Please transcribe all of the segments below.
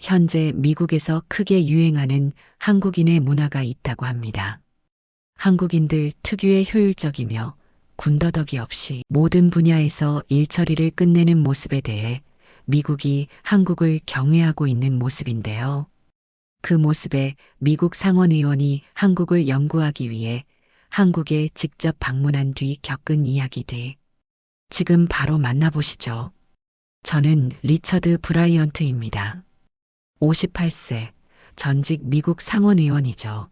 현재 미국에서 크게 유행하는 한국인의 문화가 있다고 합니다. 한국인들 특유의 효율적이며 군더더기 없이 모든 분야에서 일처리를 끝내는 모습에 대해 미국이 한국을 경외하고 있는 모습인데요. 그 모습에 미국 상원의원이 한국을 연구하기 위해 한국에 직접 방문한 뒤 겪은 이야기들. 지금 바로 만나보시죠. 저는 리처드 브라이언트입니다. 58세, 전직 미국 상원의원이죠.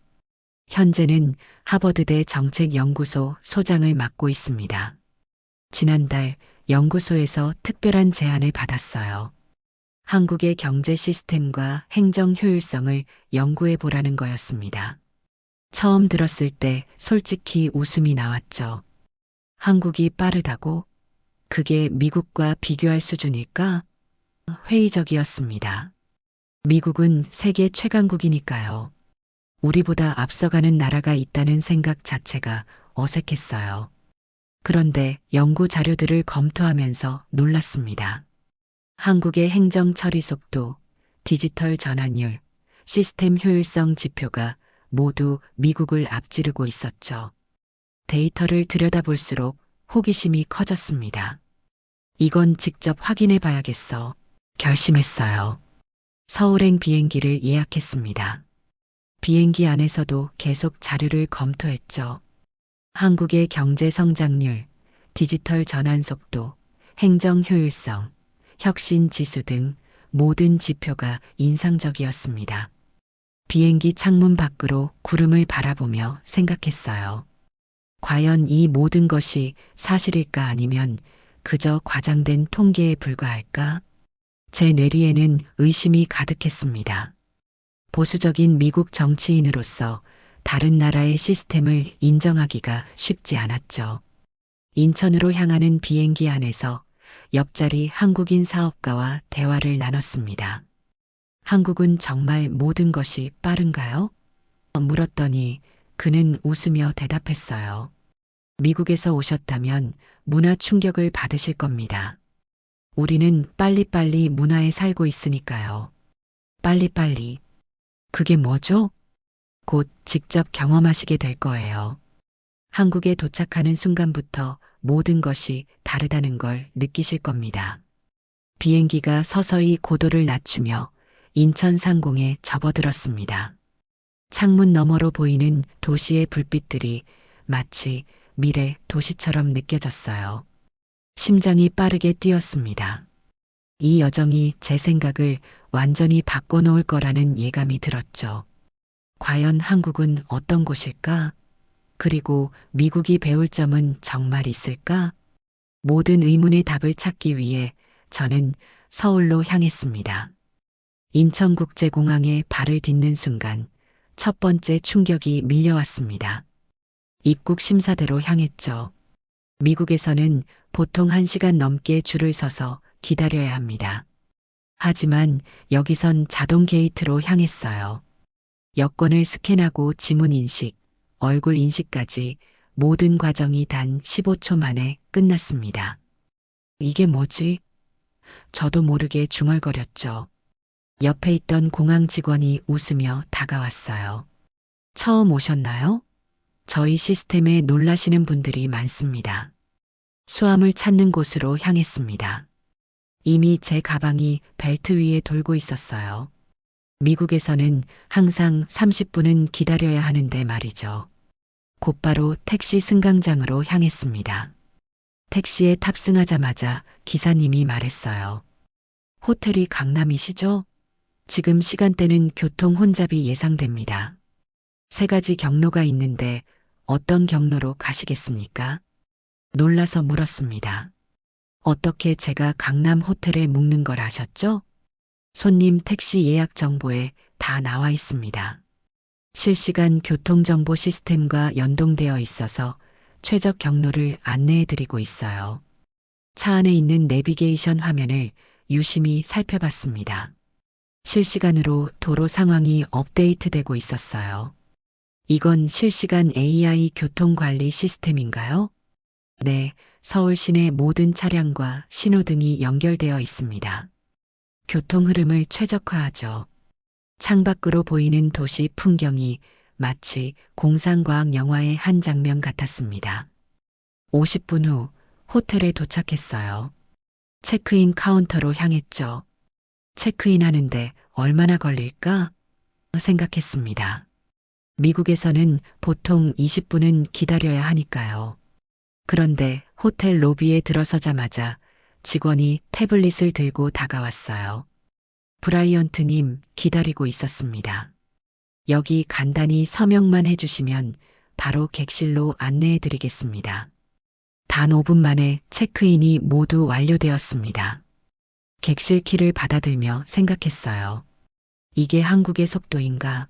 현재는 하버드대 정책연구소 소장을 맡고 있습니다. 지난달 연구소에서 특별한 제안을 받았어요. 한국의 경제 시스템과 행정 효율성을 연구해 보라는 거였습니다. 처음 들었을 때 솔직히 웃음이 나왔죠. 한국이 빠르다고? 그게 미국과 비교할 수준일까? 회의적이었습니다. 미국은 세계 최강국이니까요. 우리보다 앞서가는 나라가 있다는 생각 자체가 어색했어요. 그런데 연구 자료들을 검토하면서 놀랐습니다. 한국의 행정 처리 속도, 디지털 전환율, 시스템 효율성 지표가 모두 미국을 앞지르고 있었죠. 데이터를 들여다볼수록 호기심이 커졌습니다. 이건 직접 확인해 봐야겠어. 결심했어요. 서울행 비행기를 예약했습니다. 비행기 안에서도 계속 자료를 검토했죠. 한국의 경제 성장률, 디지털 전환 속도, 행정 효율성, 혁신 지수 등 모든 지표가 인상적이었습니다. 비행기 창문 밖으로 구름을 바라보며 생각했어요. 과연 이 모든 것이 사실일까 아니면 그저 과장된 통계에 불과할까? 제 뇌리에는 의심이 가득했습니다. 보수적인 미국 정치인으로서 다른 나라의 시스템을 인정하기가 쉽지 않았죠. 인천으로 향하는 비행기 안에서 옆자리 한국인 사업가와 대화를 나눴습니다. 한국은 정말 모든 것이 빠른가요? 물었더니 그는 웃으며 대답했어요. 미국에서 오셨다면 문화 충격을 받으실 겁니다. 우리는 빨리빨리 문화에 살고 있으니까요. 빨리빨리. 그게 뭐죠? 곧 직접 경험하시게 될 거예요. 한국에 도착하는 순간부터 모든 것이 다르다는 걸 느끼실 겁니다. 비행기가 서서히 고도를 낮추며 인천 상공에 접어들었습니다. 창문 너머로 보이는 도시의 불빛들이 마치 미래 도시처럼 느껴졌어요. 심장이 빠르게 뛰었습니다. 이 여정이 제 생각을 완전히 바꿔놓을 거라는 예감이 들었죠. 과연 한국은 어떤 곳일까? 그리고 미국이 배울 점은 정말 있을까? 모든 의문의 답을 찾기 위해 저는 서울로 향했습니다. 인천국제공항에 발을 딛는 순간 첫 번째 충격이 밀려왔습니다. 입국 심사대로 향했죠. 미국에서는 보통 1시간 넘게 줄을 서서 기다려야 합니다. 하지만 여기선 자동 게이트로 향했어요. 여권을 스캔하고 지문 인식, 얼굴 인식까지 모든 과정이 단 15초 만에 끝났습니다. 이게 뭐지? 저도 모르게 중얼거렸죠. 옆에 있던 공항 직원이 웃으며 다가왔어요. 처음 오셨나요? 저희 시스템에 놀라시는 분들이 많습니다. 수암을 찾는 곳으로 향했습니다. 이미 제 가방이 벨트 위에 돌고 있었어요. 미국에서는 항상 30분은 기다려야 하는데 말이죠. 곧바로 택시 승강장으로 향했습니다. 택시에 탑승하자마자 기사님이 말했어요. 호텔이 강남이시죠? 지금 시간대는 교통 혼잡이 예상됩니다. 3가지 경로가 있는데 어떤 경로로 가시겠습니까? 놀라서 물었습니다. 어떻게 제가 강남 호텔에 묵는 걸 아셨죠? 손님 택시 예약 정보에 다 나와 있습니다. 실시간 교통정보 시스템과 연동되어 있어서 최적 경로를 안내해 드리고 있어요. 차 안에 있는 내비게이션 화면을 유심히 살펴봤습니다. 실시간으로 도로 상황이 업데이트되고 있었어요. 이건 실시간 AI 교통관리 시스템인가요? 네, 서울 시내 모든 차량과 신호등이 연결되어 있습니다. 교통 흐름을 최적화하죠. 창밖으로 보이는 도시 풍경이 마치 공상과학 영화의 한 장면 같았습니다. 50분 후 호텔에 도착했어요. 체크인 카운터로 향했죠. 체크인 하는데 얼마나 걸릴까 생각했습니다. 미국에서는 보통 20분은 기다려야 하니까요. 그런데 호텔 로비에 들어서자마자 직원이 태블릿을 들고 다가왔어요. 브라이언트님 기다리고 있었습니다. 여기 간단히 서명만 해주시면 바로 객실로 안내해 드리겠습니다. 단 5분 만에 체크인이 모두 완료되었습니다. 객실 키를 받아들며 생각했어요. 이게 한국의 속도인가?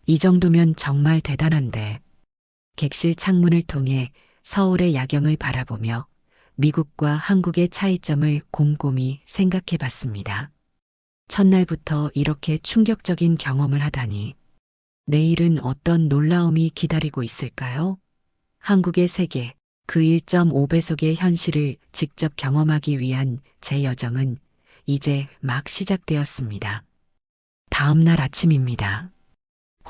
이 정도면 정말 대단한데. 객실 창문을 통해 서울의 야경을 바라보며 미국과 한국의 차이점을 곰곰이 생각해 봤습니다. 첫날부터 이렇게 충격적인 경험을 하다니. 내일은 어떤 놀라움이 기다리고 있을까요? 한국의 세계, 그 1.5배속의 현실을 직접 경험하기 위한 제 여정은 이제 막 시작되었습니다. 다음 날 아침입니다.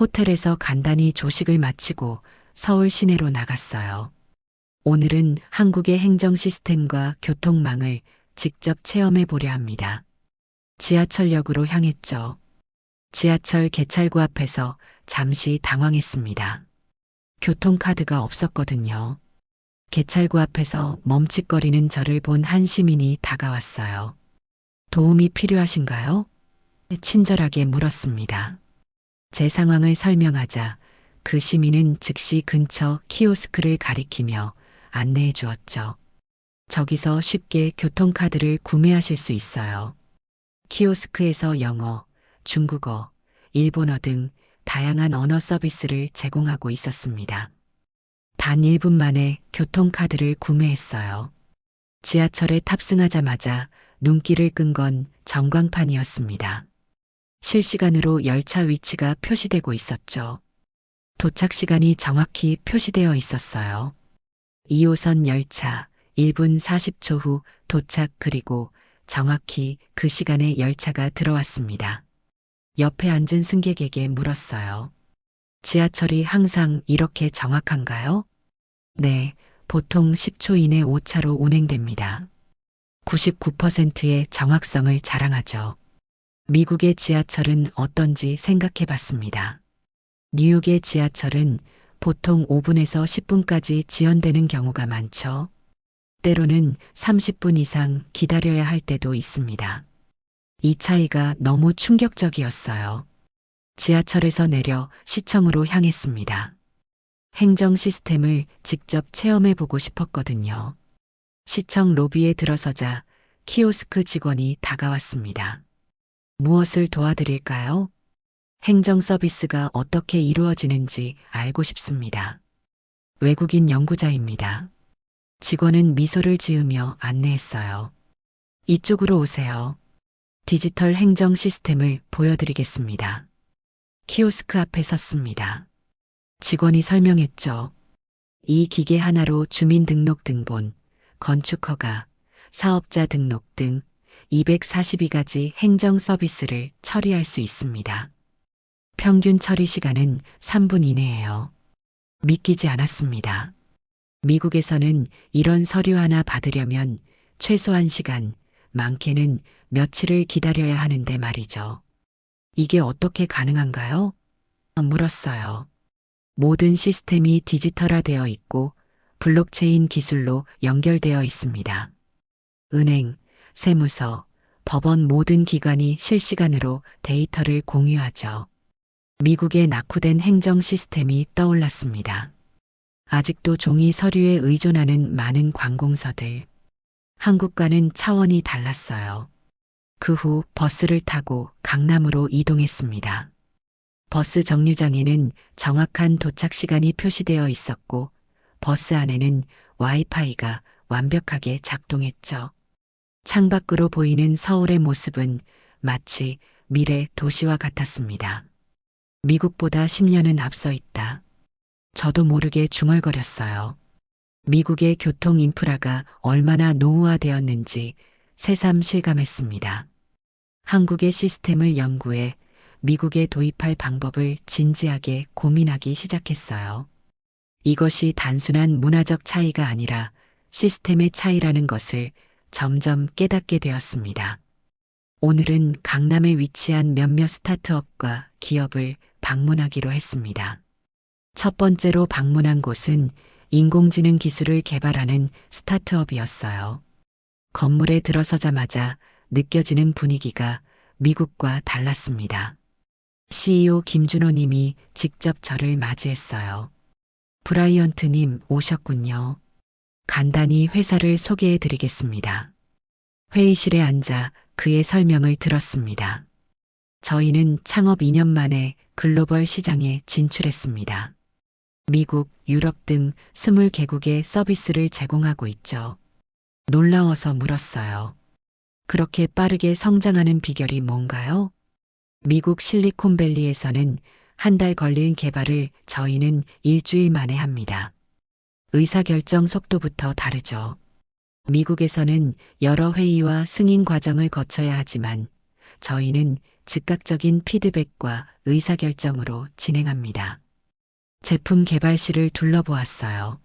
호텔에서 간단히 조식을 마치고 서울 시내로 나갔어요. 오늘은 한국의 행정 시스템과 교통망을 직접 체험해 보려 합니다. 지하철역으로 향했죠. 지하철 개찰구 앞에서 잠시 당황했습니다. 교통카드가 없었거든요. 개찰구 앞에서 멈칫거리는 저를 본 한 시민이 다가왔어요. 도움이 필요하신가요? 친절하게 물었습니다. 제 상황을 설명하자 그 시민은 즉시 근처 키오스크를 가리키며 안내해 주었죠. 저기서 쉽게 교통카드를 구매하실 수 있어요. 키오스크에서 영어, 중국어, 일본어 등 다양한 언어 서비스를 제공하고 있었습니다. 단 1분 만에 교통카드를 구매했어요. 지하철에 탑승하자마자 눈길을 끈 건 전광판이었습니다. 실시간으로 열차 위치가 표시되고 있었죠. 도착 시간이 정확히 표시되어 있었어요. 2호선 열차 1분 40초 후 도착 그리고 정확히 그 시간에 열차가 들어왔습니다. 옆에 앉은 승객에게 물었어요. 지하철이 항상 이렇게 정확한가요? 네, 보통 10초 이내 오차로 운행됩니다. 99%의 정확성을 자랑하죠. 미국의 지하철은 어떤지 생각해 봤습니다. 뉴욕의 지하철은 보통 5분에서 10분까지 지연되는 경우가 많죠. 때로는 30분 이상 기다려야 할 때도 있습니다. 이 차이가 너무 충격적이었어요. 지하철에서 내려 시청으로 향했습니다. 행정 시스템을 직접 체험해 보고 싶었거든요. 시청 로비에 들어서자 키오스크 직원이 다가왔습니다. 무엇을 도와드릴까요? 행정 서비스가 어떻게 이루어지는지 알고 싶습니다. 외국인 연구자입니다. 직원은 미소를 지으며 안내했어요. 이쪽으로 오세요. 디지털 행정 시스템을 보여드리겠습니다. 키오스크 앞에 섰습니다. 직원이 설명했죠. 이 기계 하나로 주민등록등본, 건축허가, 사업자 등록 등 242가지 행정 서비스를 처리할 수 있습니다. 평균 처리 시간은 3분 이내예요. 믿기지 않았습니다. 미국에서는 이런 서류 하나 받으려면 최소한 시간, 많게는 며칠을 기다려야 하는데 말이죠. 이게 어떻게 가능한가요? 물었어요. 모든 시스템이 디지털화되어 있고 블록체인 기술로 연결되어 있습니다. 은행, 세무서, 법원 모든 기관이 실시간으로 데이터를 공유하죠. 미국의 낙후된 행정 시스템이 떠올랐습니다. 아직도 종이 서류에 의존하는 많은 관공서들. 한국과는 차원이 달랐어요. 그 후 버스를 타고 강남으로 이동했습니다. 버스 정류장에는 정확한 도착 시간이 표시되어 있었고 버스 안에는 와이파이가 완벽하게 작동했죠. 창밖으로 보이는 서울의 모습은 마치 미래 도시와 같았습니다. 미국보다 10년은 앞서 있다. 저도 모르게 중얼거렸어요. 미국의 교통 인프라가 얼마나 노후화되었는지 새삼 실감했습니다. 한국의 시스템을 연구해 미국에 도입할 방법을 진지하게 고민하기 시작했어요. 이것이 단순한 문화적 차이가 아니라 시스템의 차이라는 것을 점점 깨닫게 되었습니다. 오늘은 강남에 위치한 몇몇 스타트업과 기업을 방문하기로 했습니다. 첫 번째로 방문한 곳은 인공지능 기술을 개발하는 스타트업이었어요. 건물에 들어서자마자 느껴지는 분위기가 미국과 달랐습니다. CEO 김준호 님이 직접 저를 맞이했어요. 브라이언트님 오셨군요. 간단히 회사를 소개해 드리겠습니다. 회의실에 앉아 그의 설명을 들었습니다. 저희는 창업 2년 만에 글로벌 시장에 진출했습니다. 미국, 유럽 등 20개국에 서비스를 제공하고 있죠. 놀라워서 물었어요. 그렇게 빠르게 성장하는 비결이 뭔가요? 미국 실리콘밸리에서는 한 달 걸린 개발을 저희는 일주일 만에 합니다. 의사결정 속도부터 다르죠. 미국에서는 여러 회의와 승인 과정을 거쳐야 하지만 저희는 즉각적인 피드백과 의사결정으로 진행합니다. 제품 개발실을 둘러보았어요.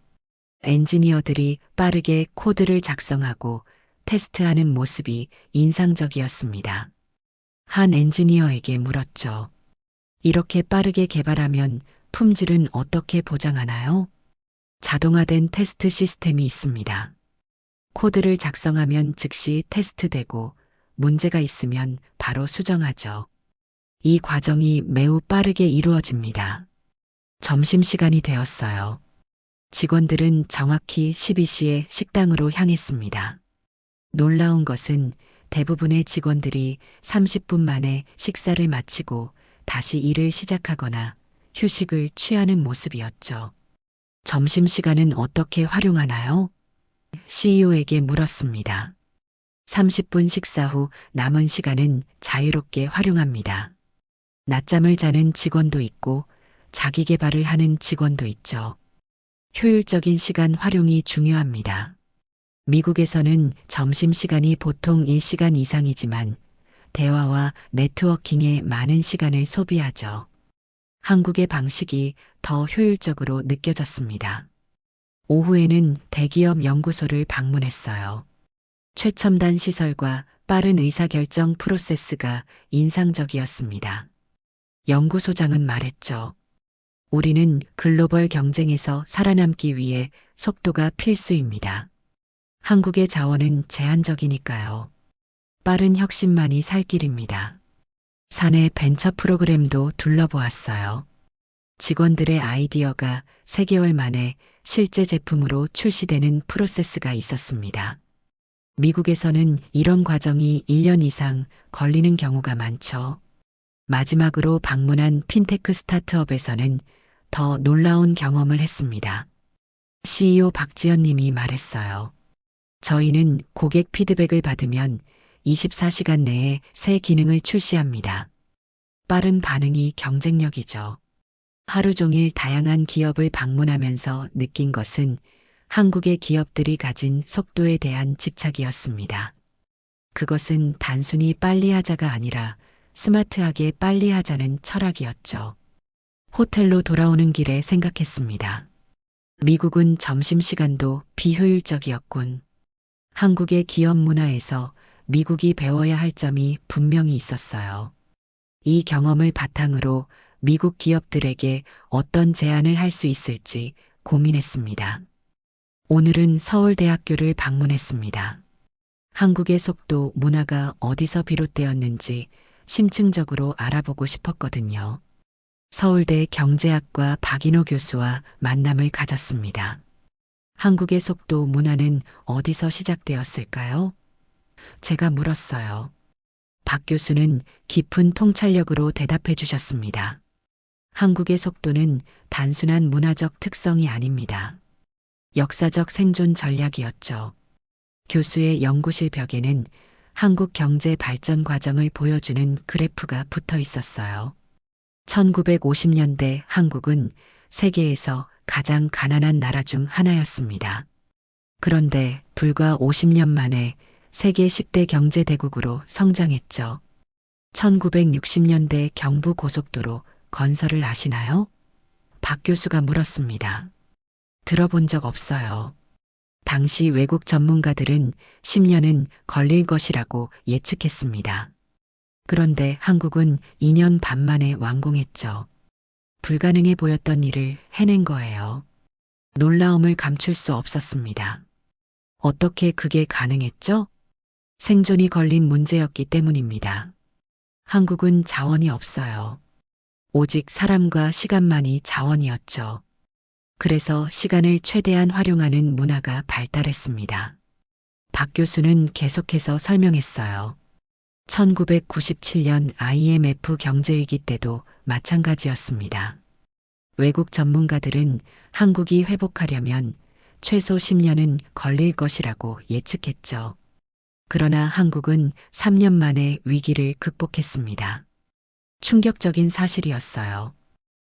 엔지니어들이 빠르게 코드를 작성하고 테스트하는 모습이 인상적이었습니다. 한 엔지니어에게 물었죠. 이렇게 빠르게 개발하면 품질은 어떻게 보장하나요? 자동화된 테스트 시스템이 있습니다. 코드를 작성하면 즉시 테스트되고 문제가 있으면 바로 수정하죠. 이 과정이 매우 빠르게 이루어집니다. 점심시간이 되었어요. 직원들은 정확히 12시에 식당으로 향했습니다. 놀라운 것은 대부분의 직원들이 30분 만에 식사를 마치고 다시 일을 시작하거나 휴식을 취하는 모습이었죠. 점심시간은 어떻게 활용하나요? CEO에게 물었습니다. 30분 식사 후 남은 시간은 자유롭게 활용합니다. 낮잠을 자는 직원도 있고 자기 개발을 하는 직원도 있죠. 효율적인 시간 활용이 중요합니다. 미국에서는 점심시간이 보통 1시간 이상이지만 대화와 네트워킹에 많은 시간을 소비하죠. 한국의 방식이 더 효율적으로 느껴졌습니다. 오후에는 대기업 연구소를 방문했어요. 최첨단 시설과 빠른 의사결정 프로세스가 인상적이었습니다. 연구소장은 말했죠. 우리는 글로벌 경쟁에서 살아남기 위해 속도가 필수입니다. 한국의 자원은 제한적이니까요. 빠른 혁신만이 살 길입니다. 사내 벤처 프로그램도 둘러보았어요. 직원들의 아이디어가 3개월 만에 실제 제품으로 출시되는 프로세스가 있었습니다. 미국에서는 이런 과정이 1년 이상 걸리는 경우가 많죠. 마지막으로 방문한 핀테크 스타트업에서는 더 놀라운 경험을 했습니다. CEO 박지연 님이 말했어요. 저희는 고객 피드백을 받으면 24시간 내에 새 기능을 출시합니다. 빠른 반응이 경쟁력이죠. 하루 종일 다양한 기업을 방문하면서 느낀 것은 한국의 기업들이 가진 속도에 대한 집착이었습니다. 그것은 단순히 빨리 하자가 아니라 스마트하게 빨리 하자는 철학이었죠. 호텔로 돌아오는 길에 생각했습니다. 미국은 점심시간도 비효율적이었군. 한국의 기업 문화에서 미국이 배워야 할 점이 분명히 있었어요. 이 경험을 바탕으로 미국 기업들에게 어떤 제안을 할 수 있을지 고민했습니다. 오늘은 서울대학교를 방문했습니다. 한국의 속도 문화가 어디서 비롯되었는지 심층적으로 알아보고 싶었거든요. 서울대 경제학과 박인호 교수와 만남을 가졌습니다. 한국의 속도 문화는 어디서 시작되었을까요? 제가 물었어요. 박 교수는 깊은 통찰력으로 대답해 주셨습니다. 한국의 속도는 단순한 문화적 특성이 아닙니다. 역사적 생존 전략이었죠. 교수의 연구실 벽에는 한국 경제 발전 과정을 보여주는 그래프가 붙어 있었어요. 1950년대 한국은 세계에서 가장 가난한 나라 중 하나였습니다. 그런데 불과 50년 만에 세계 10대 경제 대국으로 성장했죠. 1960년대 경부고속도로 건설을 아시나요? 박 교수가 물었습니다. 들어본 적 없어요. 당시 외국 전문가들은 10년은 걸릴 것이라고 예측했습니다. 그런데 한국은 2년 반 만에 완공했죠. 불가능해 보였던 일을 해낸 거예요. 놀라움을 감출 수 없었습니다. 어떻게 그게 가능했죠? 생존이 걸린 문제였기 때문입니다. 한국은 자원이 없어요. 오직 사람과 시간만이 자원이었죠. 그래서 시간을 최대한 활용하는 문화가 발달했습니다. 박 교수는 계속해서 설명했어요. 1997년 IMF 경제위기 때도 마찬가지였습니다. 외국 전문가들은 한국이 회복하려면 최소 10년은 걸릴 것이라고 예측했죠. 그러나 한국은 3년 만에 위기를 극복했습니다. 충격적인 사실이었어요.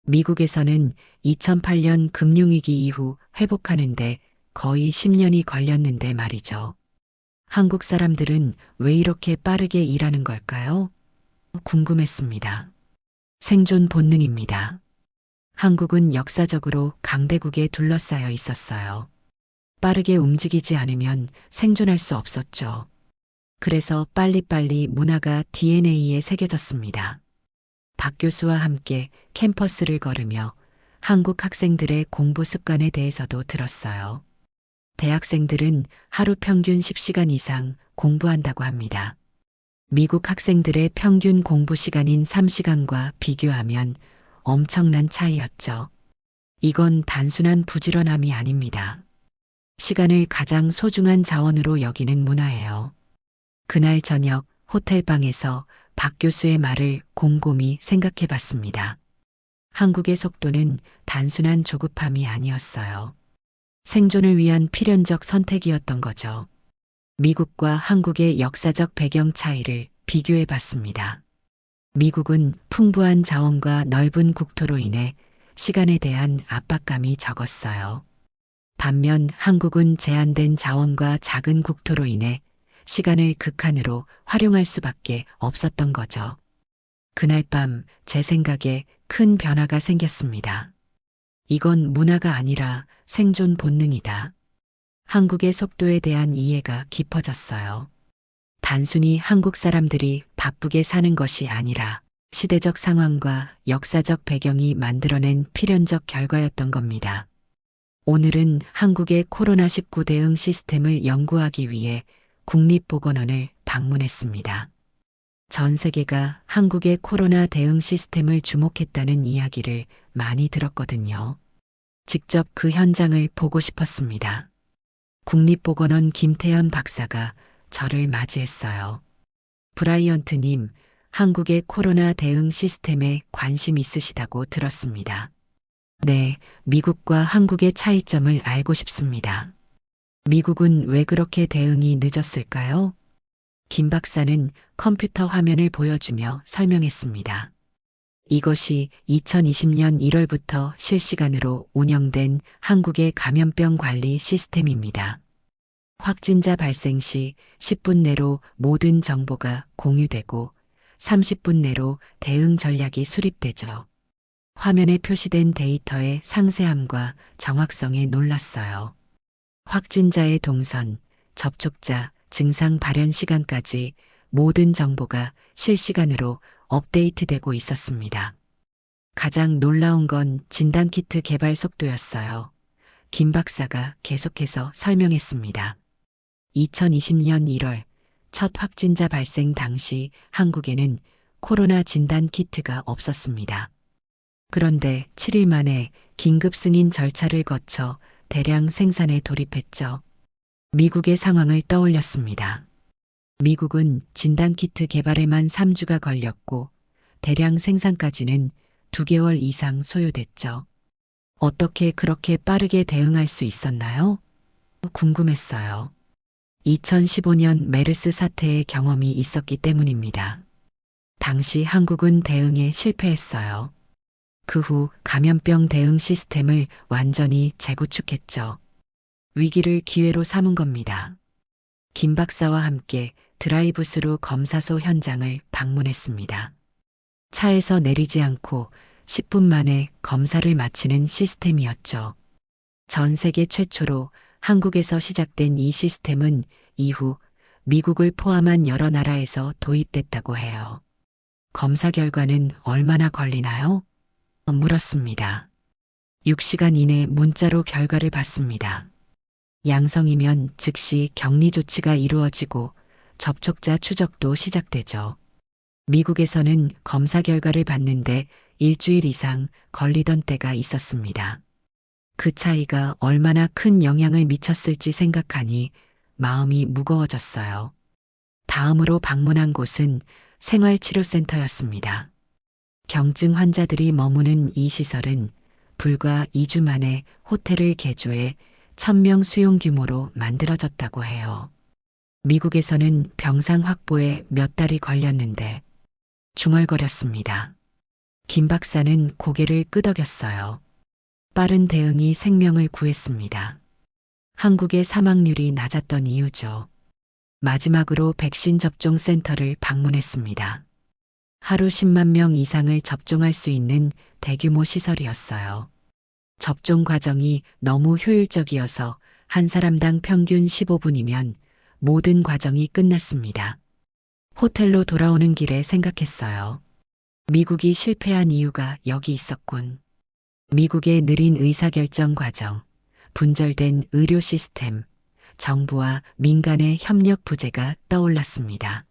미국에서는 2008년 금융위기 이후 회복하는데 거의 10년이 걸렸는데 말이죠. 한국 사람들은 왜 이렇게 빠르게 일하는 걸까요? 궁금했습니다. 생존 본능입니다. 한국은 역사적으로 강대국에 둘러싸여 있었어요. 빠르게 움직이지 않으면 생존할 수 없었죠. 그래서 빨리빨리 문화가 DNA에 새겨졌습니다. 박 교수와 함께 캠퍼스를 걸으며 한국 학생들의 공부 습관에 대해서도 들었어요. 대학생들은 하루 평균 10시간 이상 공부한다고 합니다. 미국 학생들의 평균 공부 시간인 3시간과 비교하면 엄청난 차이였죠. 이건 단순한 부지런함이 아닙니다. 시간을 가장 소중한 자원으로 여기는 문화예요. 그날 저녁 호텔방에서 박 교수의 말을 곰곰이 생각해 봤습니다. 한국의 속도는 단순한 조급함이 아니었어요. 생존을 위한 필연적 선택이었던 거죠. 미국과 한국의 역사적 배경 차이를 비교해 봤습니다. 미국은 풍부한 자원과 넓은 국토로 인해 시간에 대한 압박감이 적었어요. 반면 한국은 제한된 자원과 작은 국토로 인해 시간을 극한으로 활용할 수밖에 없었던 거죠. 그날 밤 제 생각에 큰 변화가 생겼습니다. 이건 문화가 아니라 생존 본능이다. 한국의 속도에 대한 이해가 깊어졌어요. 단순히 한국 사람들이 바쁘게 사는 것이 아니라 시대적 상황과 역사적 배경이 만들어낸 필연적 결과였던 겁니다. 오늘은 한국의 코로나19 대응 시스템을 연구하기 위해 국립보건원을 방문했습니다. 전 세계가 한국의 코로나 대응 시스템을 주목했다는 이야기를 많이 들었거든요. 직접 그 현장을 보고 싶었습니다. 국립보건원 김태현 박사가 저를 맞이했어요. 브라이언트님, 한국의 코로나 대응 시스템에 관심 있으시다고 들었습니다. 네, 미국과 한국의 차이점을 알고 싶습니다. 미국은 왜 그렇게 대응이 늦었을까요? 김 박사는 컴퓨터 화면을 보여주며 설명했습니다. 이것이 2020년 1월부터 실시간으로 운영된 한국의 감염병 관리 시스템입니다. 확진자 발생 시 10분 내로 모든 정보가 공유되고 30분 내로 대응 전략이 수립되죠. 화면에 표시된 데이터의 상세함과 정확성에 놀랐어요. 확진자의 동선, 접촉자, 증상 발현 시간까지 모든 정보가 실시간으로 업데이트되고 있었습니다. 가장 놀라운 건 진단키트 개발 속도였어요. 김 박사가 계속해서 설명했습니다. 2020년 1월 첫 확진자 발생 당시 한국에는 코로나 진단키트가 없었습니다. 그런데 7일 만에 긴급 승인 절차를 거쳐 대량 생산에 돌입했죠. 미국의 상황을 떠올렸습니다. 미국은 진단키트 개발에만 3주가 걸렸고 대량 생산까지는 2개월 이상 소요됐죠. 어떻게 그렇게 빠르게 대응할 수 있었나요? 궁금했어요. 2015년 메르스 사태의 경험이 있었기 때문입니다. 당시 한국은 대응에 실패했어요. 그 후 감염병 대응 시스템을 완전히 재구축했죠. 위기를 기회로 삼은 겁니다. 김 박사와 함께 드라이브스루 검사소 현장을 방문했습니다. 차에서 내리지 않고 10분 만에 검사를 마치는 시스템이었죠. 전 세계 최초로 한국에서 시작된 이 시스템은 이후 미국을 포함한 여러 나라에서 도입됐다고 해요. 검사 결과는 얼마나 걸리나요? 물었습니다. 6시간 이내 문자로 결과를 받습니다. 양성이면 즉시 격리 조치가 이루어지고 접촉자 추적도 시작되죠. 미국에서는 검사 결과를 받는데 일주일 이상 걸리던 때가 있었습니다. 그 차이가 얼마나 큰 영향을 미쳤을지 생각하니 마음이 무거워졌어요. 다음으로 방문한 곳은 생활치료센터였습니다. 경증 환자들이 머무는 이 시설은 불과 2주 만에 호텔을 개조해 1000명 수용 규모로 만들어졌다고 해요. 미국에서는 병상 확보에 몇 달이 걸렸는데 중얼거렸습니다. 김 박사는 고개를 끄덕였어요. 빠른 대응이 생명을 구했습니다. 한국의 사망률이 낮았던 이유죠. 마지막으로 백신 접종 센터를 방문했습니다. 하루 10만 명 이상을 접종할 수 있는 대규모 시설이었어요. 접종 과정이 너무 효율적이어서 한 사람당 평균 15분이면 모든 과정이 끝났습니다. 호텔로 돌아오는 길에 생각했어요. 미국이 실패한 이유가 여기 있었군. 미국의 느린 의사결정 과정, 분절된 의료 시스템, 정부와 민간의 협력 부재가 떠올랐습니다.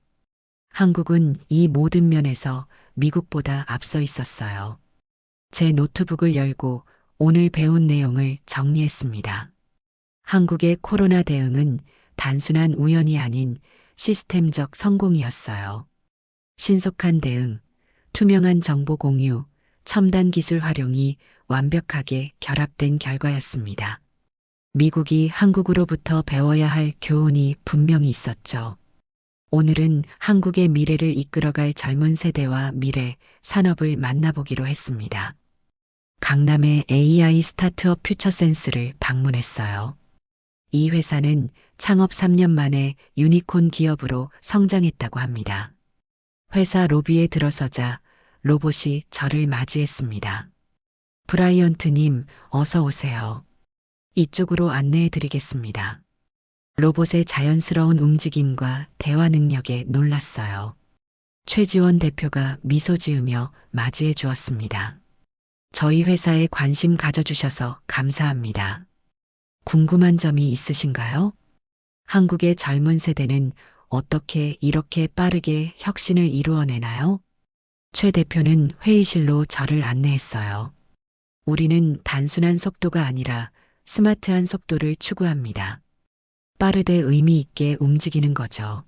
한국은 이 모든 면에서 미국보다 앞서 있었어요. 제 노트북을 열고 오늘 배운 내용을 정리했습니다. 한국의 코로나 대응은 단순한 우연이 아닌 시스템적 성공이었어요. 신속한 대응, 투명한 정보 공유, 첨단 기술 활용이 완벽하게 결합된 결과였습니다. 미국이 한국으로부터 배워야 할 교훈이 분명히 있었죠. 오늘은 한국의 미래를 이끌어갈 젊은 세대와 미래 산업을 만나보기로 했습니다. 강남의 AI 스타트업 퓨처센스를 방문했어요. 이 회사는 창업 3년 만에 유니콘 기업으로 성장했다고 합니다. 회사 로비에 들어서자 로봇이 저를 맞이했습니다. 브라이언트님, 어서 오세요. 이쪽으로 안내해 드리겠습니다. 로봇의 자연스러운 움직임과 대화 능력에 놀랐어요. 최지원 대표가 미소 지으며 맞이해 주었습니다. 저희 회사에 관심 가져주셔서 감사합니다. 궁금한 점이 있으신가요? 한국의 젊은 세대는 어떻게 이렇게 빠르게 혁신을 이루어내나요? 최 대표는 회의실로 저를 안내했어요. 우리는 단순한 속도가 아니라 스마트한 속도를 추구합니다. 빠르되 의미 있게 움직이는 거죠.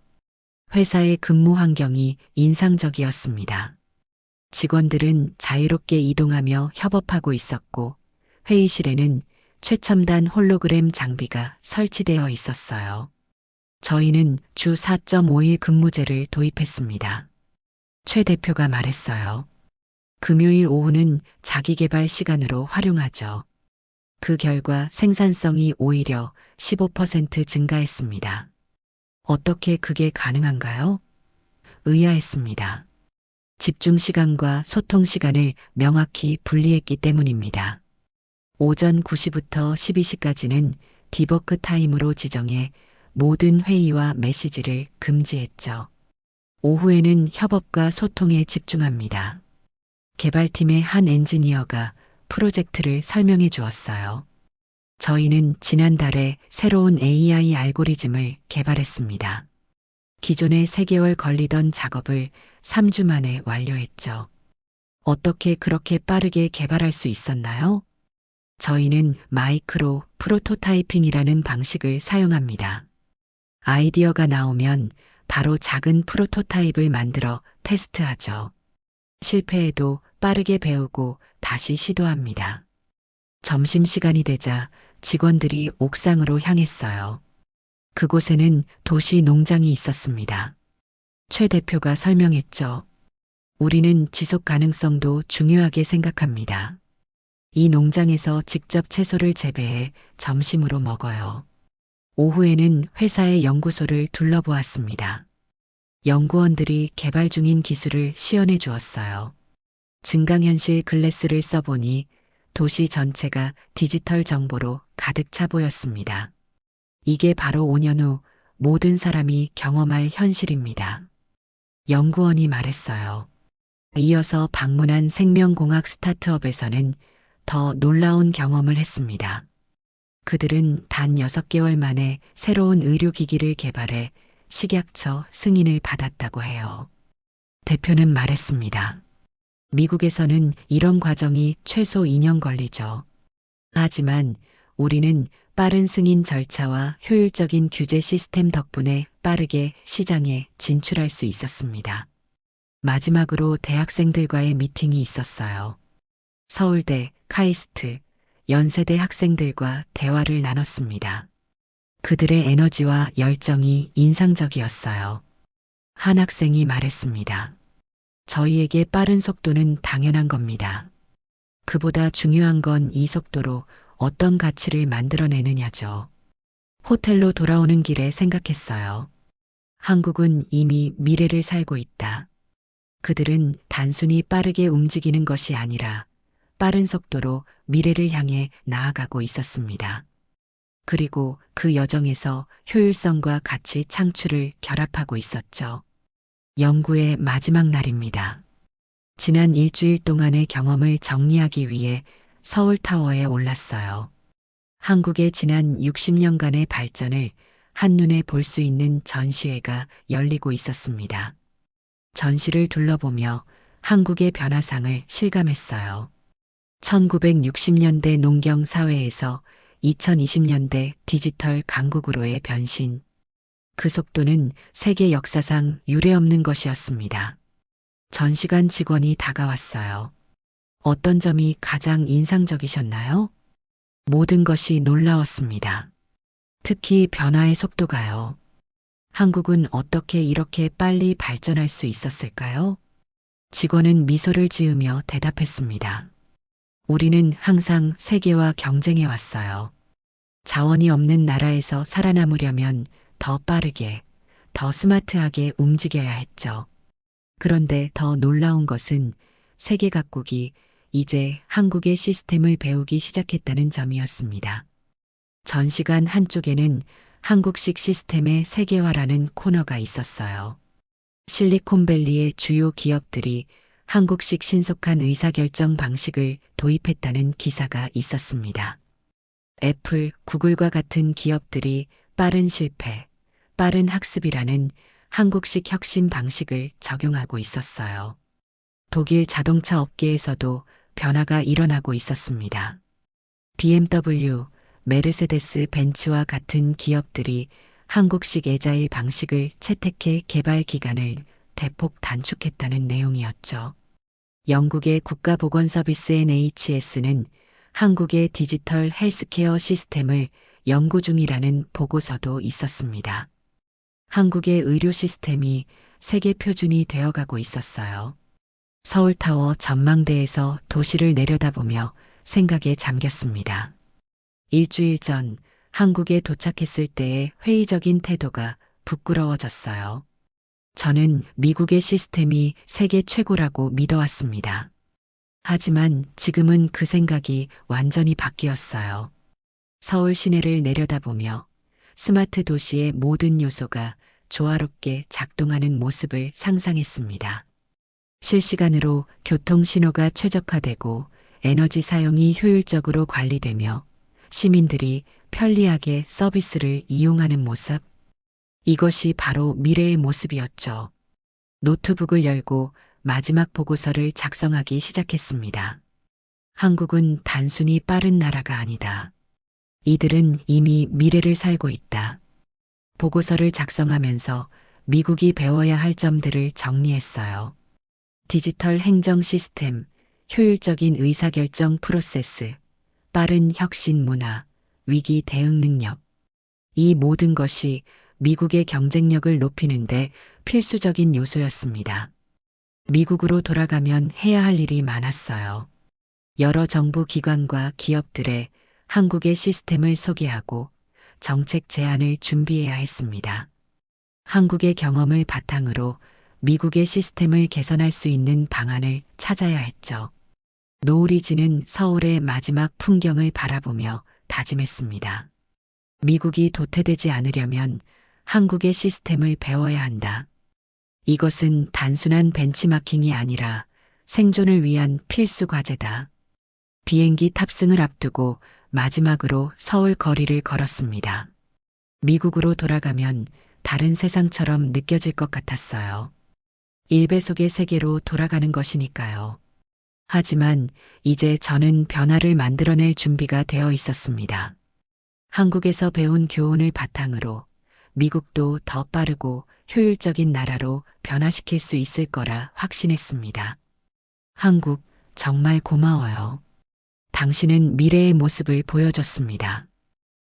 회사의 근무 환경이 인상적이었습니다. 직원들은 자유롭게 이동하며 협업하고 있었고 회의실에는 최첨단 홀로그램 장비가 설치되어 있었어요. 저희는 주 4.5일 근무제를 도입했습니다. 최 대표가 말했어요. 금요일 오후는 자기개발 시간으로 활용하죠. 그 결과 생산성이 오히려 15% 증가했습니다. 어떻게 그게 가능한가요? 의아했습니다. 집중 시간과 소통 시간을 명확히 분리했기 때문입니다. 오전 9시부터 12시까지는 디버크 타임으로 지정해 모든 회의와 메시지를 금지했죠. 오후에는 협업과 소통에 집중합니다. 개발팀의 한 엔지니어가 프로젝트를 설명해 주었어요. 저희는 지난달에 새로운 AI 알고리즘을 개발했습니다. 기존에 3개월 걸리던 작업을 3주 만에 완료했죠. 어떻게 그렇게 빠르게 개발할 수 있었나요? 저희는 마이크로 프로토타이핑이라는 방식을 사용합니다. 아이디어가 나오면 바로 작은 프로토타입을 만들어 테스트하죠. 실패해도 빠르게 배우고 다시 시도합니다. 점심시간이 되자 직원들이 옥상으로 향했어요. 그곳에는 도시 농장이 있었습니다. 최 대표가 설명했죠. 우리는 지속 가능성도 중요하게 생각합니다. 이 농장에서 직접 채소를 재배해 점심으로 먹어요. 오후에는 회사의 연구소를 둘러보았습니다. 연구원들이 개발 중인 기술을 시연해 주었어요. 증강현실 글래스를 써보니 도시 전체가 디지털 정보로 가득 차 보였습니다. 이게 바로 5년 후 모든 사람이 경험할 현실입니다. 연구원이 말했어요. 이어서 방문한 생명공학 스타트업에서는 더 놀라운 경험을 했습니다. 그들은 단 6개월 만에 새로운 의료기기를 개발해 식약처 승인을 받았다고 해요. 대표는 말했습니다. 미국에서는 이런 과정이 최소 2년 걸리죠. 하지만 우리는 빠른 승인 절차와 효율적인 규제 시스템 덕분에 빠르게 시장에 진출할 수 있었습니다. 마지막으로 대학생들과의 미팅이 있었어요. 서울대, 카이스트, 연세대 학생들과 대화를 나눴습니다. 그들의 에너지와 열정이 인상적이었어요. 한 학생이 말했습니다. 저희에게 빠른 속도는 당연한 겁니다. 그보다 중요한 건 이 속도로 어떤 가치를 만들어내느냐죠. 호텔로 돌아오는 길에 생각했어요. 한국은 이미 미래를 살고 있다. 그들은 단순히 빠르게 움직이는 것이 아니라 빠른 속도로 미래를 향해 나아가고 있었습니다. 그리고 그 여정에서 효율성과 가치 창출을 결합하고 있었죠. 연구의 마지막 날입니다. 지난 일주일 동안의 경험을 정리하기 위해 서울타워에 올랐어요. 한국의 지난 60년간의 발전을 한눈에 볼 수 있는 전시회가 열리고 있었습니다. 전시를 둘러보며 한국의 변화상을 실감했어요. 1960년대 농경 사회에서 2020년대 디지털 강국으로의 변신. 그 속도는 세계 역사상 유례없는 것이었습니다. 전시관 직원이 다가왔어요. 어떤 점이 가장 인상적이셨나요? 모든 것이 놀라웠습니다. 특히 변화의 속도가요. 한국은 어떻게 이렇게 빨리 발전할 수 있었을까요? 직원은 미소를 지으며 대답했습니다. 우리는 항상 세계와 경쟁해 왔어요. 자원이 없는 나라에서 살아남으려면 더 빠르게, 더 스마트하게 움직여야 했죠. 그런데 더 놀라운 것은 세계 각국이 이제 한국의 시스템을 배우기 시작했다는 점이었습니다. 전시관 한쪽에는 한국식 시스템의 세계화라는 코너가 있었어요. 실리콘밸리의 주요 기업들이 한국식 신속한 의사결정 방식을 도입했다는 기사가 있었습니다. 애플, 구글과 같은 기업들이 빠른 실패, 빠른 학습이라는 한국식 혁신 방식을 적용하고 있었어요. 독일 자동차 업계에서도 변화가 일어나고 있었습니다. BMW, 메르세데스 벤츠와 같은 기업들이 한국식 애자일 방식을 채택해 개발 기간을 대폭 단축했다는 내용이었죠. 영국의 국가보건서비스 NHS는 한국의 디지털 헬스케어 시스템을 연구 중이라는 보고서도 있었습니다. 한국의 의료 시스템이 세계 표준이 되어가고 있었어요. 서울타워 전망대에서 도시를 내려다보며 생각에 잠겼습니다. 일주일 전 한국에 도착했을 때의 회의적인 태도가 부끄러워졌어요. 저는 미국의 시스템이 세계 최고라고 믿어왔습니다. 하지만 지금은 그 생각이 완전히 바뀌었어요. 서울 시내를 내려다보며 스마트 도시의 모든 요소가 조화롭게 작동하는 모습을 상상했습니다. 실시간으로 교통 신호가 최적화되고 에너지 사용이 효율적으로 관리되며 시민들이 편리하게 서비스를 이용하는 모습. 이것이 바로 미래의 모습이었죠. 노트북을 열고 마지막 보고서를 작성하기 시작했습니다. 한국은 단순히 빠른 나라가 아니다. 이들은 이미 미래를 살고 있다. 보고서를 작성하면서 미국이 배워야 할 점들을 정리했어요. 디지털 행정 시스템, 효율적인 의사결정 프로세스, 빠른 혁신 문화, 위기 대응 능력. 이 모든 것이 미국의 경쟁력을 높이는데 필수적인 요소였습니다. 미국으로 돌아가면 해야 할 일이 많았어요. 여러 정부 기관과 기업들의 한국의 시스템을 소개하고 정책 제안을 준비해야 했습니다. 한국의 경험을 바탕으로 미국의 시스템을 개선할 수 있는 방안을 찾아야 했죠. 노을이 지는 서울의 마지막 풍경을 바라보며 다짐했습니다. 미국이 도태되지 않으려면 한국의 시스템을 배워야 한다. 이것은 단순한 벤치마킹이 아니라 생존을 위한 필수 과제다. 비행기 탑승을 앞두고 마지막으로 서울 거리를 걸었습니다. 미국으로 돌아가면 다른 세상처럼 느껴질 것 같았어요. 일배속의 세계로 돌아가는 것이니까요. 하지만 이제 저는 변화를 만들어낼 준비가 되어 있었습니다. 한국에서 배운 교훈을 바탕으로 미국도 더 빠르고 효율적인 나라로 변화시킬 수 있을 거라 확신했습니다. 한국, 정말 고마워요. 당신은 미래의 모습을 보여줬습니다.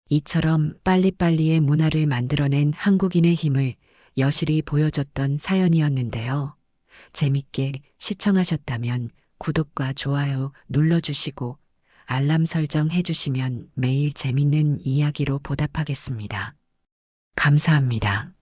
이처럼 빨리빨리의 문화를 만들어낸 한국인의 힘을 여실히 보여줬던 사연이었는데요. 재밌게 시청하셨다면 구독과 좋아요 눌러주시고 알람 설정 해주시면 매일 재밌는 이야기로 보답하겠습니다. 감사합니다.